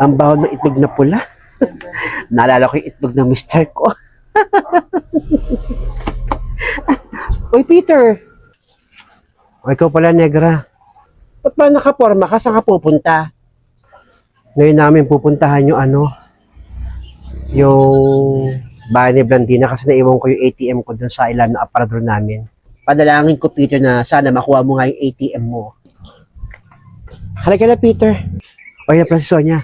Ang baho ng itlog na pula. Naalala ko yung itlog ng mister ko. Uy, Peter. O, ikaw pala, negra. Ba't ba nakaporma ka? Saan ka pupunta? Ngayon namin pupuntahan yung yung bahay ni Blandina kasi naiwan ko yung ATM ko dun sa ilan na aparador namin. Padalangin ko, Peter, na sana makuha mo nga yung ATM mo. Halika na, Peter. O, yan pala si Sonia.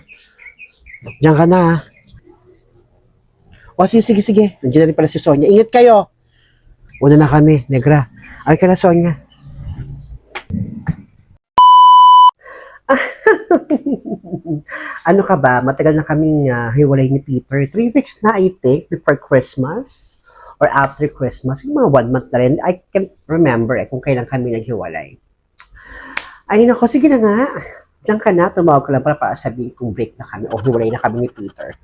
Diyan ka na, ha? O, sige. Nandiyan na rin pala si Sonia. Ingat kayo. Una na kami, negra. Halika na, Sonia. Ano ka ba? Matagal na kaming hiwalay ni Peter. 3 weeks na, I think, before Christmas or after Christmas. Yung mga 1 month na rin. I can't remember kung kailan kami naghiwalay. Ay, nako, sige na nga. Diyan ka na, tumawag ka lang para sabihin kung break na kami o hiwalay na kami ni Peter.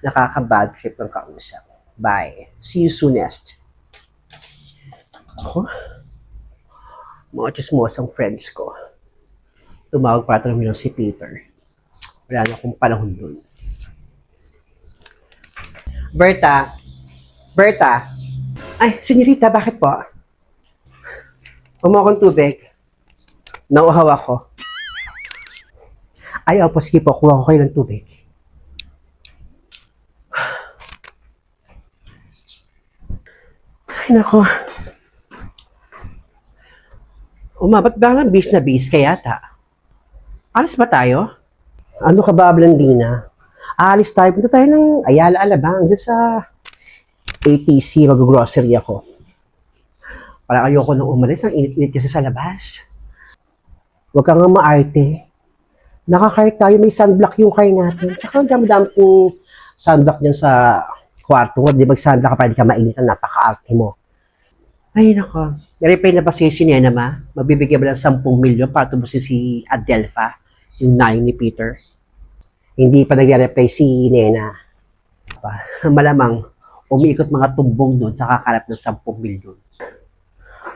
Nakaka-bad trip ng kausap. Bye. See you soonest. Ako? Mga chismosang friends ko. Tumawag para tanongin si Peter. Wala na akong panahon dun. Berta? Ay, senyorita, bakit po? Umuha akong tubig. Nauuhaw ako. Ay, opo, sige po, kuha ko kayo ng tubig. Ay, nako. Ba't ba lang bis na bis kaya yata? Alis ba tayo? Ano ka ba, Blandina? Aalis tayo. Punta tayo ng Ayala Alabang. Diyan sa ATC. Mag-grocery ako. Parang ayoko nang umalis. Ang init-init kasi sa labas. Huwag kang nga maarte. Nakakart tayo. May sunblock yung kain natin. Tsaka ang dami-dami kong sunblock dyan sa kwarto. Di mag-sunblock ka para di ka mainitan. Napaka-arte mo. Ay, nako. I-reply na ba si Nena, ma? Magbibigay ba ng 10 milyon para tubusin si Adelpha, yung nanay ni Peter? Hindi pa nag-reply si Nena. Malamang, umiikot mga tumbong doon sa kakalap ng 10 milyon.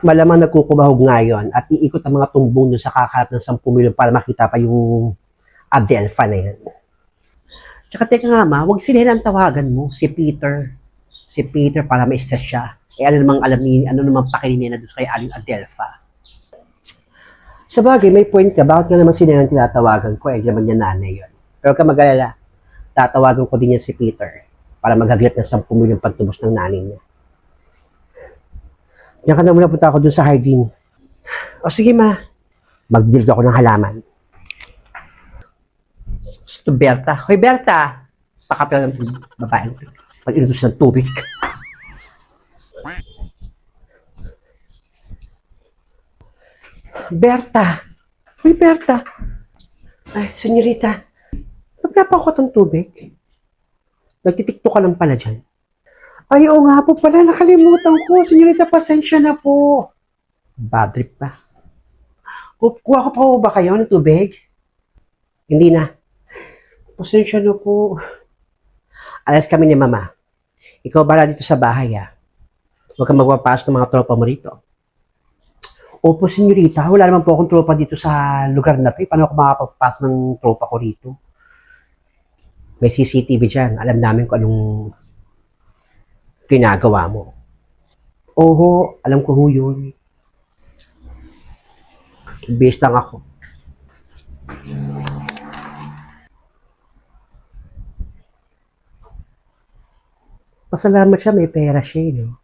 Malamang nagkukumahog ngayon at iikot ang mga tumbong doon sa kakalap ng 10 milyon para makita pa yung Adelpha na yan. Tsaka teka nga, ma, huwag si Nena ang tawagan mo, si Peter. Si Peter para ma-stress siya. Ano namang alam ni, ano namang pakinin na doon kay Aling Adelpha. Sa bagay, may point ka. Bakit nga naman sila nang tinatawagan ko? Naman niya nanay yun. Pero ka mag-alala, tatawagan ko din yan si Peter para maghaglit ng 10 milyon pagtubos ng nanay niya. Diyan ka na muna, punta ako doon sa Hardin. O sige, ma. Magdildo ako ng halaman. Ito, Berta. Hoy, Berta! Pakapil ng babae. Pag-inutos ng tubig. Berta! Uy, Berta! Ay, senyorita, nagpapa ko itong tubig. Nagtitikto ka lang pala dyan. Ay, oo nga po pala, nakalimutan ko. Senyorita, pasensya na po. Bad trip pa. Kuha ko pa ba kayo ng tubig? Hindi na. Pasensya na po. Alas kami ni Mama. Ikaw bara dito sa bahay, ha? Huwag kang magpapasok ng mga tropa mo rito. Opo, senyorita. Wala naman po akong tropa dito sa lugar na ito. Paano ako makapagpasok ng tropa ko rito? May CCTV dyan. Alam namin kung anong ginagawa mo. Oho, alam ko ho yun. Base lang ako. Pasalamat siya, may pera siya, no?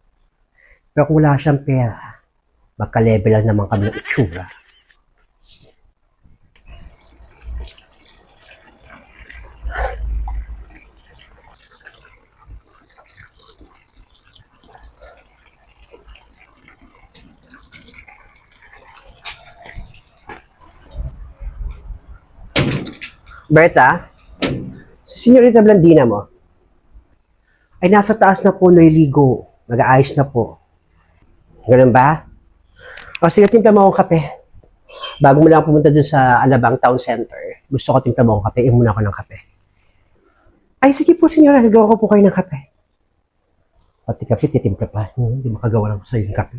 Pero kung wala siyang pera, magka-level lang naman kami ng itsura. Berta, si Senyorita Blandina mo, ay nasa taas na po naliligo. Nag-aayos na po. Ganun ba? O sige, timpla mo akong kape. Bago mo lang pumunta dun sa Alabang Town Center, gusto ko timpla mo akong kape. Muna ako ng kape. Ay, sige po, senyora. Gagawa ko po kayo ng kape. Pati kape, titimpla pa. Hindi makagawa lang ko sa iyo ng kape.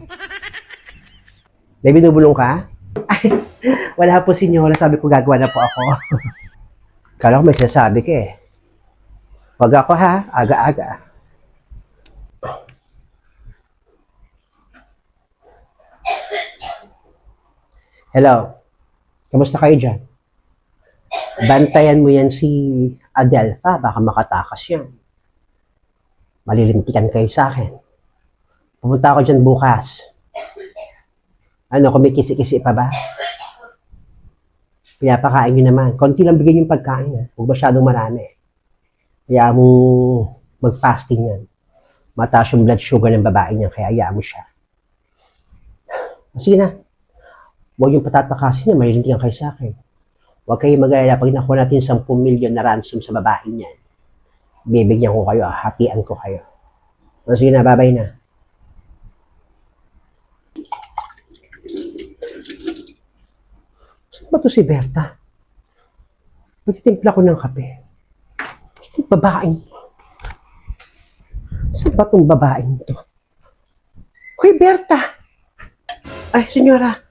May binubulong ka? Ay, wala po, senyora. Sabi ko, gagawa na po ako. Kala ko may sinasabi ka eh. Wag ako ha, aga-aga. Hello, kamusta kayo dyan? Bantayan mo yan si Adelpha, baka makatakas yan. Malilintikan kayo sa akin. Pupunta ako dyan bukas. Ano, kumikisi-kisi pa ba? Pinapakain nyo naman. Konti lang bigyan yung pagkain ha. Huwag masyadong marami. Kaya mo mag-fasting yan. Mataas yung blood sugar ng babae niya, kaya hayaan mo siya. Sige na. Huwag yung patatakasin niya, malilintikan kayo sa akin. Huwag kayo mag-alala pag nakuha natin 10 milyon na ransom sa babae niyan. Bibigyan ko kayo, hatian ko kayo. Sige na, babay na. Saan ba to si Berta? Magtitimpla ko ng kape. Yung babaeng. Saan ba tong babaeng to? Hoy, Berta! Ay, senyora.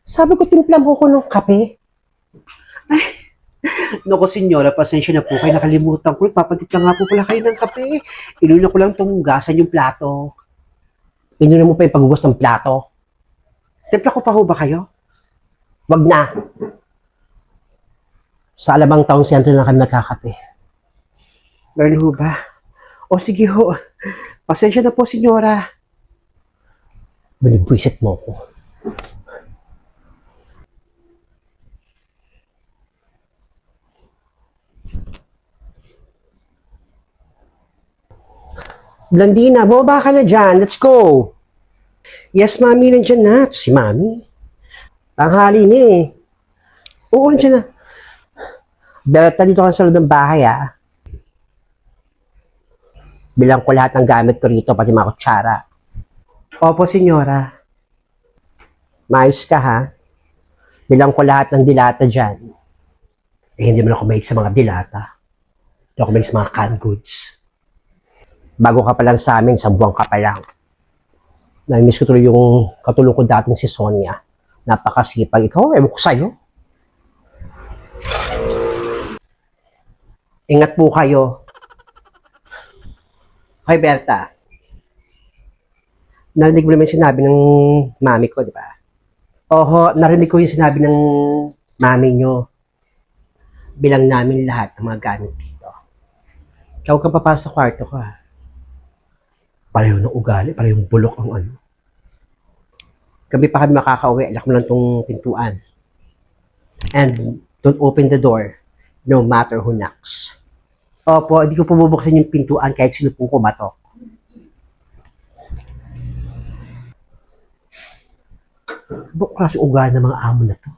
Sabi ko, timpla mo ko ng kape. Ay, naku, senyora, pasensya na po kayo. Nakalimutan ko. Papatimpla nga po pala kayo ng kape. Inuna ko lang itong hugasan yung plato. Inuna mo pa yung paghugas ng plato. Timpla ko pa ho ba kayo? Wag na. Sa Alabang Town Center na kami nagkakape. Ganun ho ba? O sige ho. Pasensya na po, senyora. Binibwisit mo ko. Blandina, bumaba ka na dyan. Let's go. Yes, mami, nandyan na. Si mami. Tanghali na eh. Oo, nandyan na. Berta, dito ka sa loob ng bahay ah. Bilang ko lahat ng gamit ko rito, pati mga kutsara. Opo, senyora. Maayos ka ha. Bilang ko lahat ng dilata dyan. Eh, hindi mo na kumaig sa mga dilata. Hindi ako kumaig sa mga canned goods. Bago ka pa lang sa amin, 10 buwan ka pa lang. Namiss ko tuloy yung katulong ko dating si Sonia. Napakasipag. Ikaw, ewan ko sa'yo. Ingat po kayo. Hoy, Berta. Narinig mo naman yung sinabi ng mami ko, di ba? Oho, narinig ko yung sinabi ng mami nyo. Bilang namin lahat ng mga gamit dito. Kaya huwag kang papasok sa kwarto ko, ha? Pareho ng ugali, pareho yung bulok ang ano. Gabi pa kami makakauwi, alak mo lang tong pintuan. And don't open the door, no matter who knocks. Opo, hindi ko pabubuksan yung pintuan kahit sino pong kumatok. Buklas yung ugali ng mga amo na to.